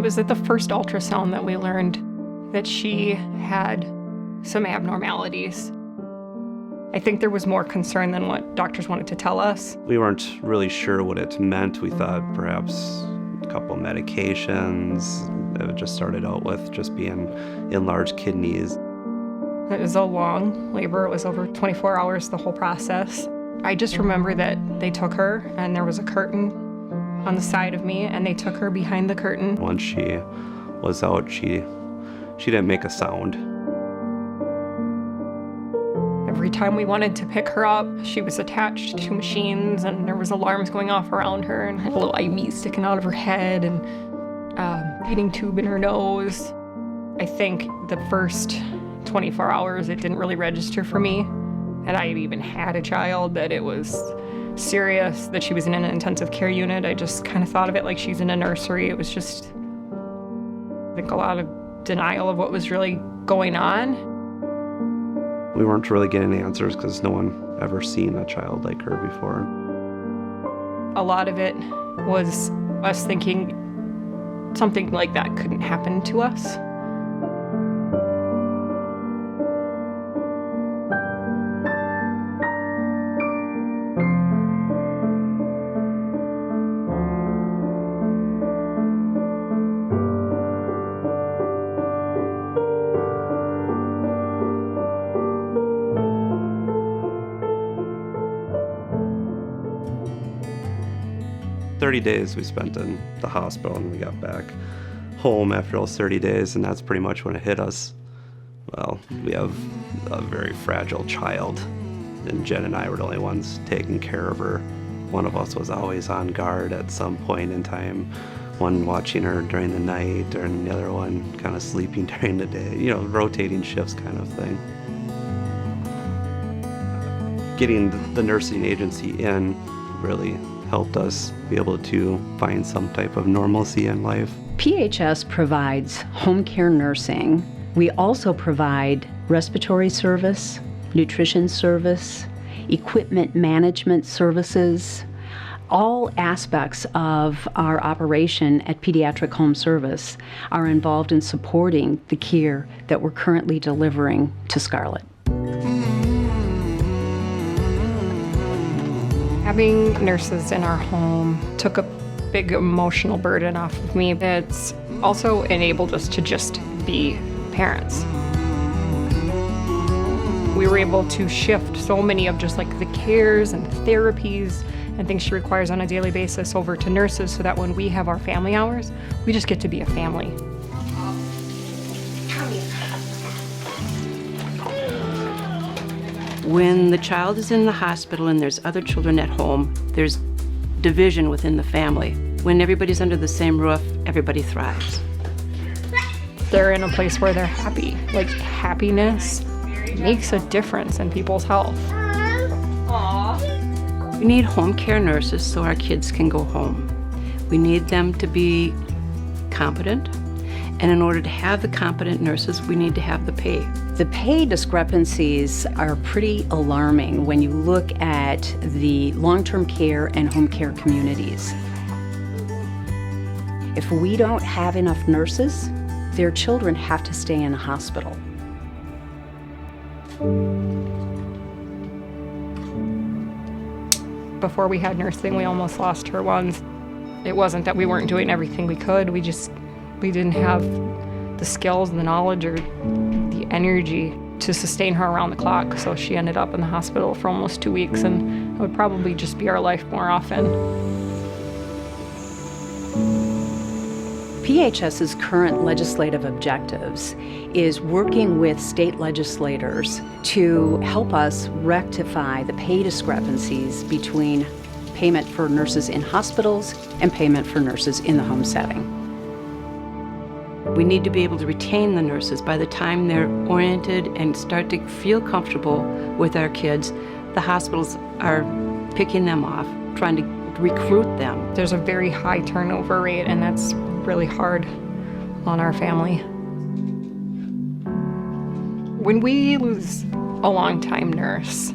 was at the first ultrasound that we learned that she had some abnormalities. I think there was more concern than what doctors wanted to tell us. We weren't really sure what it meant. We thought perhaps a couple medications. It just started out with just being enlarged kidneys. It was a long labor. It was over 24 hours, the whole process. I just remember that they took her and there was a curtain on the side of me and they took her behind the curtain. Once she was out, she didn't make a sound. Every time we wanted to pick her up, she was attached to machines and there was alarms going off around her and had a little IV sticking out of her head and feeding tube in her nose. I think the first 24 hours, it didn't really register for me. And I even had a child, that it was serious, that she was in an intensive care unit. I just kind of thought of it like she's in a nursery. It was just, I think, a lot of denial of what was really going on. We weren't really getting answers because no one ever seen a child like her before. A lot of it was us thinking something like that couldn't happen to us. Days we spent in the hospital, and we got back home after those 30 days, and that's pretty much when it hit us. Well, we have a very fragile child, and Jen and I were the only ones taking care of her. One of us was always on guard at some point in time, one watching her during the night, and the other one kind of sleeping during the day, you know, rotating shifts kind of thing. Getting the nursing agency in really helped us be able to find some type of normalcy in life. PHS provides home care nursing. We also provide respiratory service, nutrition service, equipment management services. All aspects of our operation at Pediatric Home Service are involved in supporting the care that we're currently delivering to Scarlet. Having nurses in our home took a big emotional burden off of me. It's also enabled us to just be parents. We were able to shift so many of just like the cares and the therapies and things she requires on a daily basis over to nurses, so that when we have our family hours, we just get to be a family. When the child is in the hospital and there's other children at home, there's division within the family. When everybody's under the same roof, everybody thrives. They're in a place where they're happy. Like, happiness makes a difference in people's health. We need home care nurses so our kids can go home. We need them to be competent, and in order to have the competent nurses, we need to have the pay. The pay discrepancies are pretty alarming when you look at the long-term care and home care communities. If we don't have enough nurses, their children have to stay in a hospital. Before we had nursing, we almost lost her once. It wasn't that we weren't doing everything we could, we didn't have the skills, the knowledge, or the energy to sustain her around the clock, so she ended up in the hospital for almost 2 weeks, and it would probably just be our life more often. PHS's current legislative objectives is working with state legislators to help us rectify the pay discrepancies between payment for nurses in hospitals and payment for nurses in the home setting. We need to be able to retain the nurses. By the time they're oriented and start to feel comfortable with our kids, the hospitals are picking them off, trying to recruit them. There's a very high turnover rate, and that's really hard on our family. When we lose a long-time nurse,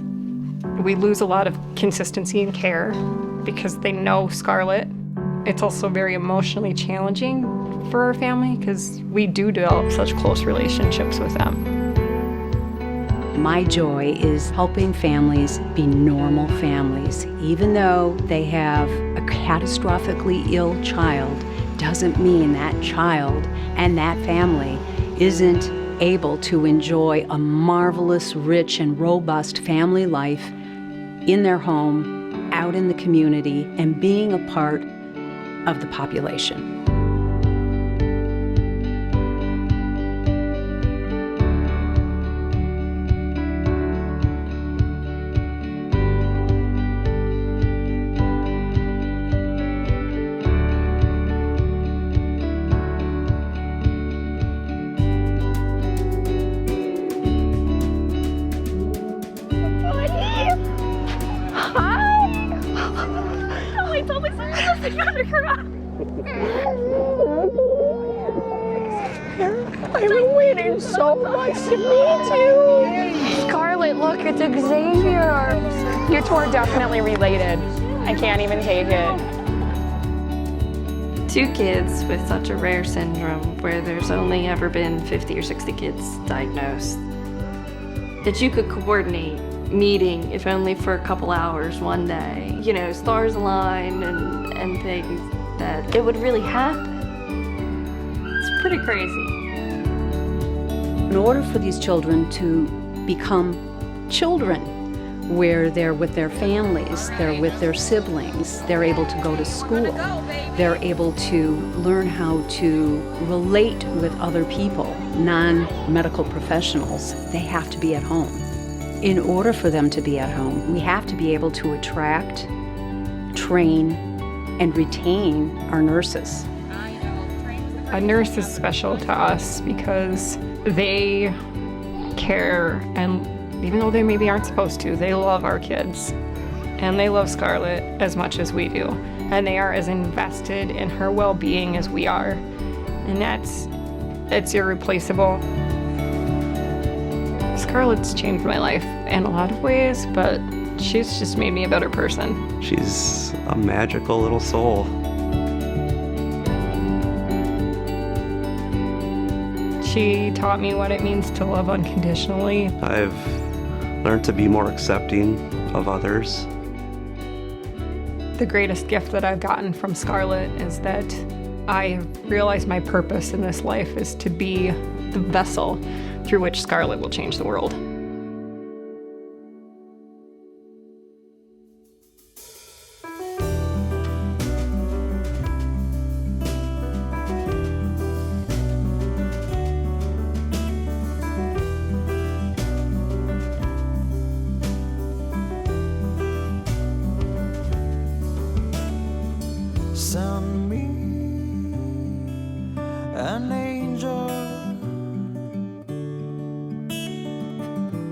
we lose a lot of consistency in care because they know Scarlet. It's also very emotionally challenging for our family because we do develop such close relationships with them. My joy is helping families be normal families. Even though they have a catastrophically ill child, doesn't mean that child and that family isn't able to enjoy a marvelous, rich, and robust family life in their home, out in the community, and being a part of the population. I've been waiting so much to meet you. Scarlet, look, it's Xavier. You two are definitely related. I can't even take it. 2 kids with such a rare syndrome where there's only ever been 50 or 60 kids diagnosed. That you could coordinate meeting, if only for a couple hours one day. You know, stars align and things that it would really happen. It's pretty crazy. In order for these children to become children, where they're with their families, they're with their siblings, they're able to go to school, they're able to learn how to relate with other people, non-medical professionals, they have to be at home. In order for them to be at home, we have to be able to attract, train, and retain our nurses. A nurse is special to us because they care, and even though they maybe aren't supposed to, they love our kids. And they love Scarlet as much as we do. And they are as invested in her well-being as we are. And that's irreplaceable. Scarlet's changed my life in a lot of ways, but she's just made me a better person. She's a magical little soul. She taught me what it means to love unconditionally. I've learned to be more accepting of others. The greatest gift that I've gotten from Scarlet is that I realize my purpose in this life is to be the vessel through which Scarlet will change the world. Send me an angel.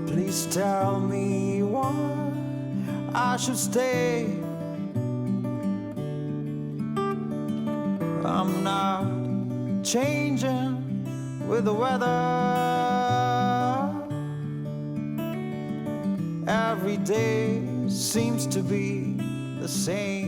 Please tell me why I should stay. I'm not changing with the weather. Every day seems to be the same.